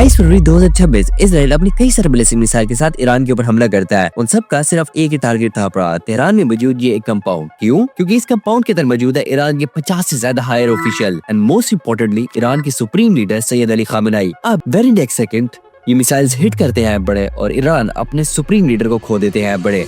28 फरवरी 2026 Israel अपनी कई सारे बैलिस्टिक मिसाइल के साथ ईरान के ऊपर हमला करता है। उन सब का सिर्फ एक ही टारगेट था अपना तेहरान में मौजूद ये एक कंपाउंड। क्यों? क्योंकि इस कंपाउंड के अंदर मौजूद है ईरान के 50 से ज्यादा higher official and most importantly Iran के supreme leader Sayyid Ali Khamenei. अब वेरी नेक्स्ट सेकंड ये मिसाइल्स हिट करते हैं बड़े और ईरान अपने सुप्रीम लीडर को खो देते हैं बड़े।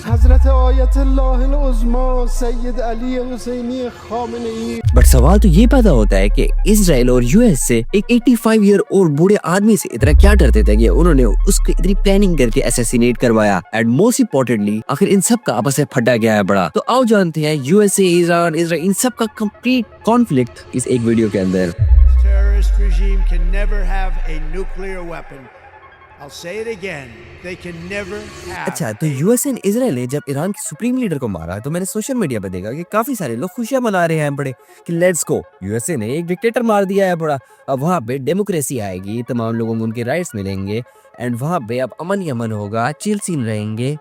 बट सवाल तो ये पैदा होता है कि इसराइल और यूएस से एक 85 ईयर ओल्ड बूढ़े आदमी से इतना क्या डरते थे कि उन्होंने उसको इतनी प्लानिंग करके असैसिनेट करवाया एंड मोस्ट इम्पोर्टेंटली आखिर इन सब का आपस में फटा गया है बड़ा। तो आओ जानते हैं यूएसए, ईरान, इसराइल इन सब का कंप्लीट कॉन्फ्लिक्ट इस एक वीडियो के अंदर। Terrorist regime can never have a nuclear weapon. I'll say it again. They can never have. अच्छा, तो यूएस एंड इसराइल ने जब ईरान के सुप्रीम लीडर को मारा तो मैंने सोशल मीडिया पे देखा कि काफी सारे लोग खुशियां मना रहे हैं बड़े कि लेट्स गो, यूएसए ने एक डिक्टेटर मार दिया है बड़ा। अब वहाँ पे डेमोक्रेसी आएगी, तमाम लोगों को उनके राइट्स मिलेंगे एंड वहाँ पे अब अमन ही अमन होगा, चिल सीन रहेंगे।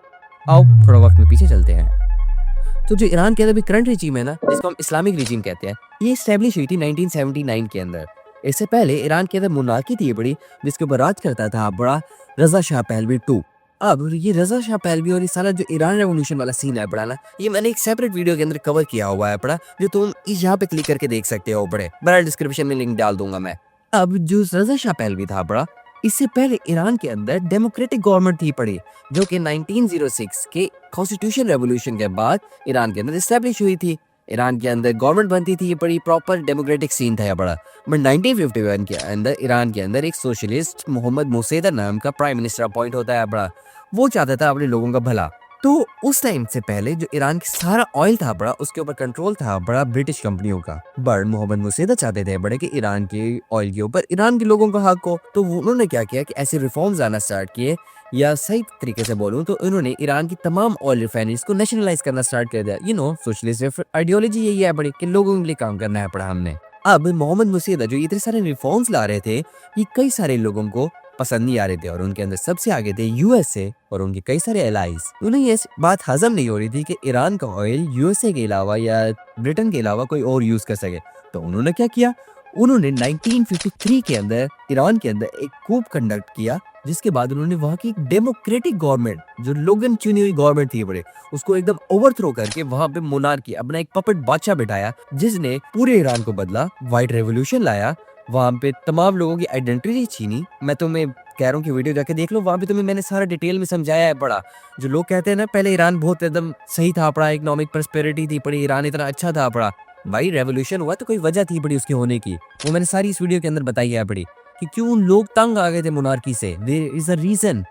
आओ थोड़ा वक्त में पीछे चलते हैं। तो जो ईरान के अंदर भी करंट रिजीम है ना, जिसको हम इस्लामिक रिजीम कहते हैं, ये एस्टेब्लिश हुई थी 1979 के अंदर। इससे पहले ईरान के अंदर मोनार्की थी बड़ी, जिसके ऊपर राज करता था बड़ा रजा शाह पहलवी 2। अब ये रजा शाह पहलवी और ये सारा जो ईरान रेवोल्यूशन वाला सीन है बड़ा ना, ये मैंने एक सेपरेट वीडियो के अंदर कवर किया हुआ है बड़ा, जो तुम इस यहाँ पे क्लिक करके देख सकते हो बड़े। बड़ा डिस्क्रिप्शन में लिंक डाल दूंगा मैं। अब जो रजा शाह पहलवी था बड़ा, इससे पहले ईरान के अंदर डेमोक्रेटिक गवर्नमेंट थी पड़ी, जो कि 1906 के कॉन्स्टिट्यूशन रेवोल्यूशन के बाद ईरान के अंदर एस्टेब्लिश हुई थी। ईरान के अंदर गवर्नमेंट बनती थी, ये बड़ी प्रॉपर डेमोक्रेटिक सीन था बड़ा। बट 1951 के अंदर ईरान के अंदर एक सोशलिस्ट मोहम्मद मोसेदा नाम का प्राइम मिनिस्टर अपॉइंट होता है बड़ा। वो चाहता था अपने लोगों का भला। तो उस टाइम से पहले जो ईरान की सारा ऑयल था बड़ा, उसके ऊपर कंट्रोल था बड़ा ब्रिटिश कंपनियों का। बट मोहम्मद मोसेदा चाहते थे बड़े कि ईरान के ऑयल के ऊपर ईरान के लोगों का हक हो। तो उन्होंने क्या किया कि ऐसे रिफॉर्म्स आना स्टार्ट किए, या सही तरीके से बोलूं तो इन्होंने ईरान की तमाम ऑयल रिफाइनरीज को नेशनलाइज करना स्टार्ट कर दिया। सोशलिस्ट आइडियोलॉजी यही है बड़ी कि लोगों के लिए काम करना है पड़ा हमने। अब मोहम्मद मोसेदा जो इतने सारे रिफॉर्म्स ला रहे थे, ये कई सारे लोगों को पसंद नहीं आ रहे थे और उनके अंदर सबसे आगे थे यूएसए और उनके कई सारे एलाइज। उन्हें ये बात हजम नहीं हो रही थी कि ईरान का ऑयल यूएसए के अलावा या ब्रिटेन के अलावा कोई और यूज कर सके। तो उन्होंने क्या किया, उन्होंने 1953 के अंदर ईरान के अंदर एक कूप कंडक्ट किया, जिसके बाद उन्होंने वहाँ की डेमोक्रेटिक गवर्नमेंट, जो लोगन चुनी हुई गवर्नमेंट थी बड़े, उसको एकदम ओवरथ्रो करके वहाँ पे मोनार्की अपना एक पपेट बादशाह बिठाया, जिसने पूरे ईरान को बदला, व्हाइट रेवोल्यूशन लाया, वहाँ पे तमाम लोगों की आइडेंटिटी छीनी। मैं तुम्हें कह रहा हूँ कि वीडियो जाके देख लो, वहाँ पे तुम्हें मैंने सारा डिटेल में समझाया है बड़ा। जो लोग कहते हैं ना पहले ईरान बहुत एकदम सही था पड़ा, इकोनॉमिक प्रॉस्पेरिटी थी पड़ी, ईरान इतना अच्छा था पड़ा, भाई रेवोल्यूशन हुआ तो कोई वजह थी बड़ी उसके होने की, वो मैंने सारी इस वीडियो के अंदर बताई है बड़ी कि क्यों लोग तंग आ गए थे मोनार्की से। देयर इज अ रीजन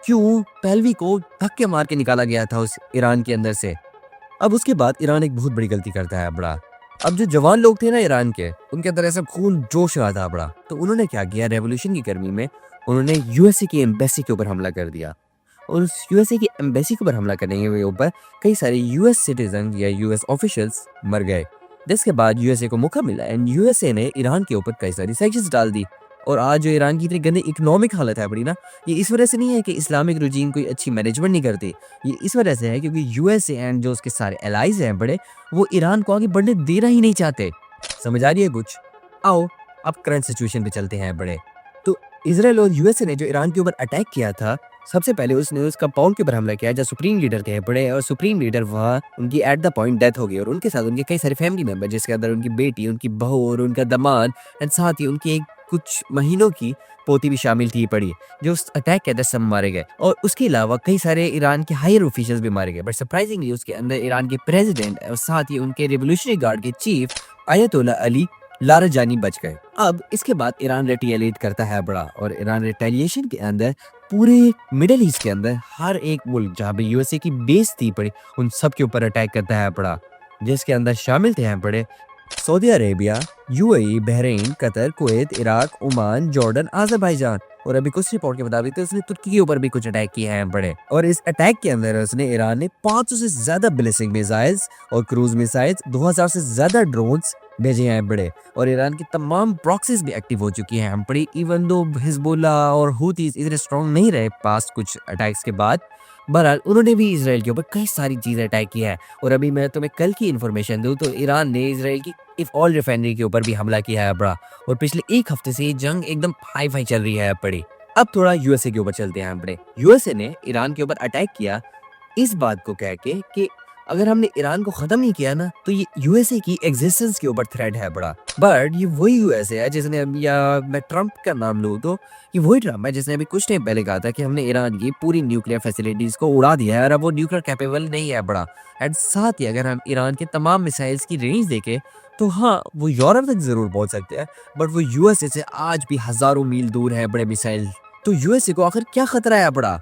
क्यों पहलवी को धक्के मार के निकाला गया था उस ईरान के अंदर से। अब उसके बाद ईरान एक बहुत बड़ी गलती करता है बड़ा। अब जो जवान लोग थे ना ईरान के, उनके अंदर ऐसा खून जोश आ था बड़ा, तो उन्होंने क्या किया, रेवोल्यूशन की गर्मी में उन्होंने यूएसए की एम्बेसी के ऊपर हमला कर दिया। और उस यूएसए की एम्बेसी के ऊपर हमला करने के ऊपर कई सारे यूएस सिटीजन या यूएस ऑफिशियल्स मर गए, जिसके बाद यूएसए को मौका मिला एंड यूएसए ने ईरान के ऊपर कई सारी सैंक्शंस डाल दी। और आज जो ईरान की इतनी गंदी इकोनॉमिक हालत है बड़ी ना, ये इस वजह से नहीं है कि इस्लामिक रिजीम कोई अच्छी मैनेजमेंट नहीं करती, ये इस वजह से है क्योंकि यूएसए एंड जो उसके सारे एलाइज हैं बड़े, वो ईरान को आगे बढ़ने देना ही नहीं चाहते। समझ आ रही है कुछ? आओ अब करंट सिचुएशन पे चलते हैं बड़े। तो इसराइल और यूएसए ने जो ईरान के ऊपर अटैक किया था, सबसे पहले उसने उस कंपाउंड के ऊपर हमला किया जहाँ सुप्रीम लीडर थे बड़े, और सुप्रीम लीडर वहाँ उनकी एट द पॉइंट डेथ हो गई और उनके साथ उनके कई सारे फैमिली मेंबर, जिसके अंदर उनकी बेटी, उनकी बहू और उनका दामाद एंड साथ ही उनकी एक कुछ महीनों की पोती भी शामिल थी पड़ी, जो उस अटैक के अंदर सब मारे गए। और उसके अलावा कई सारे ईरान के हायर ऑफिशियल्स भी मारे गए। बट सरप्राइजिंगली उसके अंदर ईरान के प्रेसिडेंट और साथ ही उनके रिवोल्यूशनरी गार्ड के चीफ अयतुल्ला अली लारजानी बच गए। अब इसके बाद ईरान रिटेलिएट करता है बड़ा, और ईरान रिटेलिएशन के अंदर पूरे मिडिल ईस्ट के अंदर हर एक मुल्क जहाँ पे यूएसए की बेस थी पड़ी, उन सब के ऊपर अटैक करता है बड़ा, जिसके अंदर शामिल थे बड़े Saudi Arabia, UAE, Bahrain, Qatar, Kuwait, Iraq, Oman, Jordan, Azerbaijan. और अभी कुछ रिपोर्ट के मुताबिक तो उसने तुर्की के ऊपर भी कुछ अटैक किए हैं बड़े। और इस अटैक के अंदर उसने ईरान ने 500 से ज्यादा बैलिस्टिक मिसाइल्स और क्रूज मिसाइल्स, 2000 से ज्यादा ड्रोन्स भेजे हैं बड़े। और ईरान की तमाम प्रॉक्सीज भी एक्टिव हो चुकी हैं बड़ी, इवन दो हिजबुल्ला और हुतीज इतने स्ट्रॉन्ग नहीं रहे पास्ट कुछ अटैक्स के बाद। बहरहाल उन्होंने भी इसराइल के ऊपर कई सारी चीजें अटैक की है। और अभी मैं तुम्हें कल की इन्फॉर्मेशन दूं तो ईरान ने इसराइल की ऑयल रिफाइनरी के ऊपर भी हमला किया है बड़ा। और पिछले एक हफ्ते से ये जंग एकदम हाई फाई चल रही है बड़ी। अब थोड़ा यूएसए के ऊपर चलते हैं बड़े। यूएसए ने ईरान के ऊपर अटैक किया इस बात को कह के कि अगर हमने ईरान को खत्म नहीं किया ना तो ये यूएसए की एग्जिस्टेंस के ऊपर थ्रेट है बड़ा। बट ये वही यूएसए है जिसने अभी, या मैं ट्रम्प का नाम लूँ तो ये वही ट्रम्प है जिसने अभी कुछ टाइम पहले कहा था कि हमने ईरान की पूरी न्यूक्लियर फैसिलिटीज को उड़ा दिया है और अब वो न्यूक्लियर कैपेबल नहीं है बड़ा। एंड साथ ही अगर हम ईरान के तमाम मिसाइल्स की रेंज देखें तो हाँ वो यूरोप तक जरूर पहुंच सकते हैं, बट वो यूएसए से आज भी हजारों मील दूर है बड़े मिसाइल। तो यूएसए को आखिर क्या खतरा है बड़ा?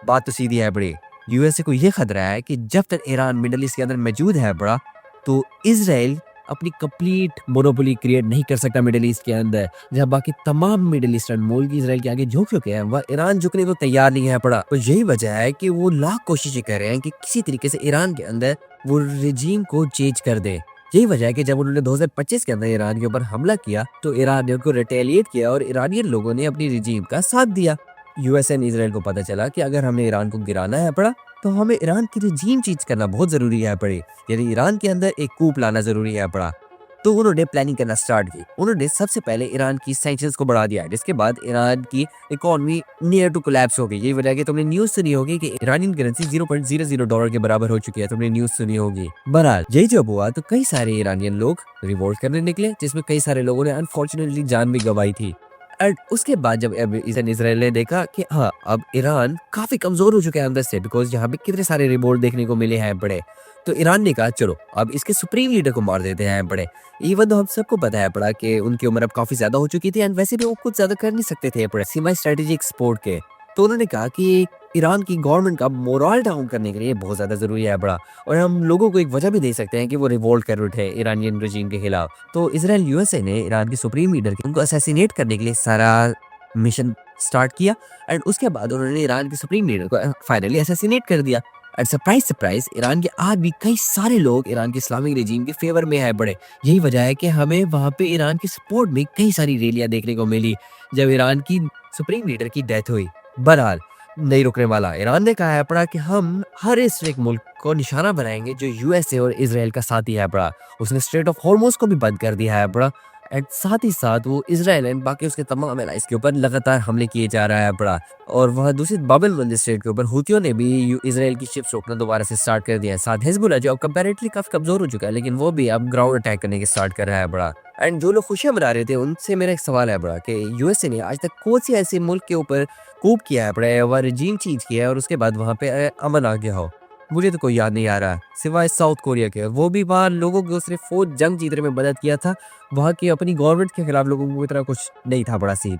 बात तो सीधी है बड़े। यूएसए को ये खतरा है कि जब तक ईरान मिडल ईस्ट के अंदर मौजूद है बड़ा तो इजराइल अपनी कंप्लीट मोनोपोली क्रिएट नहीं कर सकता मिडल ईस्ट के अंदर। जब बाकी तमाम मिडल ईस्टर्न मुल्क इजराइल के आगे झुक चुके हैं वह ईरान झुकने को तैयार नहीं है पड़ा। तो यही वजह है कि वो लाख कोशिशें कर रहे हैं कि किसी तरीके से ईरान के अंदर वो रिजीम को चेंज कर दे। यही वजह है कि जब उन्होंने 2025 के अंदर ईरान के ऊपर हमला किया तो ईरान ने उनको रिटेलिएट किया और ईरानियन लोगों ने अपनी रिजीम का साथ दिया। यूएस एंड इजराइल को पता चला कि अगर हमने ईरान को गिराना है पड़ा तो हमें ईरान की रिजीम चेंज करना बहुत जरूरी है पड़े, यानी ईरान के अंदर एक कूप लाना जरूरी है पड़ा। तो उन्होंने प्लानिंग करना स्टार्ट की। उन्होंने सबसे पहले ईरान की सैंक्शंस को बढ़ा दिया, जिसके बाद ईरान की इकोनॉमी नियर टू कोलैप्स हो गई। यही वजह है कि तुमने न्यूज सुनी होगी कि ईरानियन करेंसी $0.00 के बराबर हो चुकी है, तुमने न्यूज सुनी होगी। बहरहाल यही जब हुआ तो कई सारे ईरानियन लोग रिवोल्ट करने निकले, जिसमें कई सारे लोगों ने अनफॉर्चुनेटली जान भी गंवाई थी। एंड उसके बाद जब इजराइल ने देखा कि हाँ अब ईरान काफी कमजोर हो चुका है अंदर से, बिकॉज यहाँ पे कितने सारे रिवोल्ट देखने को मिले हैं बड़े, तो ईरान ने कहा चलो अब इसके सुप्रीम लीडर को मार देते हैं बड़े। इवन तो हम सबको पता है पड़ा कि उनकी उम्र अब काफी ज्यादा हो चुकी थी एंड वैसे भी वो कुछ ज्यादा कर नहीं सकते थे बड़े सिवाय स्ट्रेटेजिक सपोर्ट के। तो उन्होंने कहा कि ईरान की गवर्नमेंट का मोरल डाउन करने के लिए बहुत ज्यादा जरूरी है बड़ा, और हम लोगों को एक वजह भी दे सकते हैं कि वो रिवोल्ट कर उठे ईरानियन रजीम के खिलाफ। तो इजराइल यूएसए ने ईरान के सुप्रीम लीडर के उनको असैसिनेट करने के लिए सारा मिशन स्टार्ट किया एंड उसके बाद उन्होंने ईरान के सुप्रीम लीडर को फाइनली असैसिनेट कर दिया। एंड सरप्राइज सरप्राइज ईरान के आज भी कई सारे लोग ईरान के इस्लामिक रजीम के फेवर में है बड़े। यही वजह है कि हमें वहाँ पे ईरान की सपोर्ट में कई सारी रैलियां देखने को मिली जब ईरान की सुप्रीम लीडर की डेथ हुई। बहरहाल नहीं रुकने वाला। ईरान ने कहा है पड़ा कि हम हर इस एक मुल्क को निशाना बनाएंगे जो यूएसए और इजराइल का साथी है पड़ा। उसने स्ट्रेट ऑफ हॉर्मुज़ को भी बंद कर दिया है पड़ा एंड साथ ही साथ वो इजराइल एंड बाकी उसके तमाम एलाइज के ऊपर लगातार हमले किए जा रहा है पड़ा। और वह दूसरी बाब एल मंदेब स्ट्रेट के ऊपर हुतियों ने भी इजराइल की शिप्स रोकना दोबारा से स्टार्ट कर दिया है। साथ हिजबुल्लाह जो अब कंपैरेटिवली काफी कमजोर हो चुका है लेकिन वो भी अब ग्राउंड अटैक करने के स्टार्ट कर रहा है बड़ा। एंड जो लोग खुशियां मना रहे थे उनसे मेरा एक सवाल है बड़ा कि यूएसए ने आज तक कौन सी ऐसे मुल्क के ऊपर कूप किया है बड़ा, वह रजीम चेंज किया है और उसके बाद वहाँ पे अमन आ गया हो? मुझे तो कोई याद नहीं आ रहा सिवाय साउथ कोरिया के, वो भी वहाँ लोगों को सिर्फ फौज जंग जीतने में मदद किया था, वहाँ की अपनी गवर्नमेंट के खिलाफ लोगों को इतना कुछ नहीं था बड़ा सीन।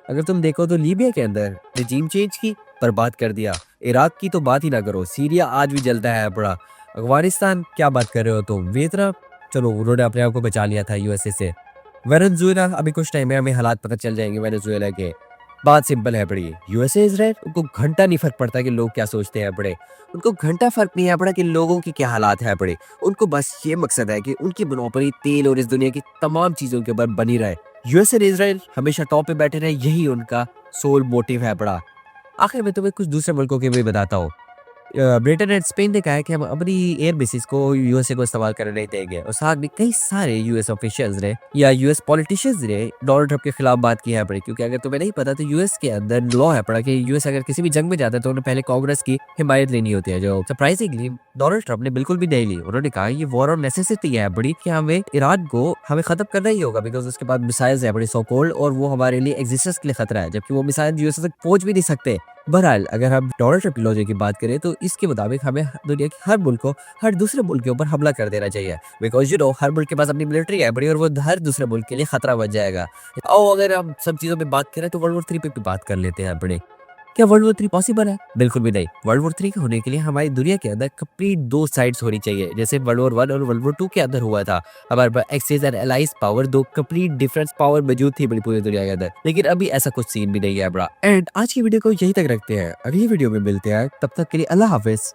अगर तुम देखो तो लीबिया के अंदर रजीम चेंज की बर्बाद कर दिया, इराक की तो बात ही ना करो, सीरिया आज भी जलता है बड़ा, अफगानिस्तान क्या बात कर रहे हो तुम, वियतनाम चलो उन्होंने अपने आप को बचा लिया था यूएसए से, वेनेजुएला अभी कुछ टाइम में हमें हालात पता चल जाएंगे वेनेजुएला के। बात सिंपल है बड़ी, यूएसए इजराइल उनको घंटा नहीं फर्क पड़ता कि लोग क्या सोचते हैं बड़े, उनको घंटा फर्क नहीं है पड़ा कि लोगों की क्या हालात है बड़े। उनको बस ये मकसद है कि उनकी मोनोपोली तेल और इस दुनिया की तमाम चीजों के ऊपर बनी रहे। यूएसए और इजराइल हमेशा टॉप पे बैठे रहे, यही उनका सोल मोटिव है बड़ा। आखिर में तुम्हें कुछ दूसरे मुल्कों के भी बताता हूँ। ब्रिटेन एंड स्पेन ने कहा है कि हम अपनी एयर बेसिस को यूएसए को इस्तेमाल करने नहीं देंगे, और साथ में कई सारे यूएस ऑफिशियल्स ने या यूएस पॉलिटिशियंस ने डोनाल्ड ट्रंप के खिलाफ बात की है पड़ी। क्योंकि अगर तुम्हें नहीं पता तो यूएस के अंदर लॉ है पड़ा कि यूएस अगर किसी भी जंग में जाता है तो उन्हें पहले कांग्रेस की हिमायत लेनी होती है, जो सरप्राइजिंगली डोनाल्ड ट्रंप ने बिल्कुल भी नहीं ली। उन्होंने कहा ये वॉर ऑफ नेसेसिटी है बड़ी कि हमें ईरान को हमें खत्म करना ही होगा, बिकॉज उसके बाद मिसाइल्स है बड़ी सो कॉल्ड, और वो हमारे लिए एग्जिस्टेंस के लिए खतरा है, जबकि वो मिसाइल यूएस तक पहुंच भी नहीं सकते। बहरहाल अगर हम डोनाल्ड ट्रंप की लॉजिक की बात करें तो इसके मुताबिक हमें दुनिया के हर मुल्क को हर दूसरे मुल्क के ऊपर हमला कर देना चाहिए, बिकॉज यू नो हर मुल्क के पास अपनी मिलिट्री है बड़ी और वो हर दूसरे मुल्क के लिए खतरा बन जाएगा। और अगर हम सब चीज़ों पे बात करें तो वर्ल्ड वॉर 3 पे भी बात कर लेते हैं बड़े। क्या वर्ल्ड वॉर 3 पॉसिबल है? बिल्कुल भी नहीं। वर्ल्ड वॉर 3 होने के लिए हमारी दुनिया के अंदर कंप्लीट 2 साइड्स होनी चाहिए, जैसे वर्ल्ड वॉर 1 और वर्ल्ड वॉर 2 के अंदर हुआ था। हमारे पास Axis and Allies power, 2 complete difference power मौजूद थी बड़ी पूरी दुनिया के अंदर, लेकिन अभी ऐसा कुछ सीन भी नहीं है बड़ा। एंड आज की वीडियो को यहीं तक रखते हैं, अगली वीडियो में मिलते हैं, तब तक के लिए अल्लाह हाफिज।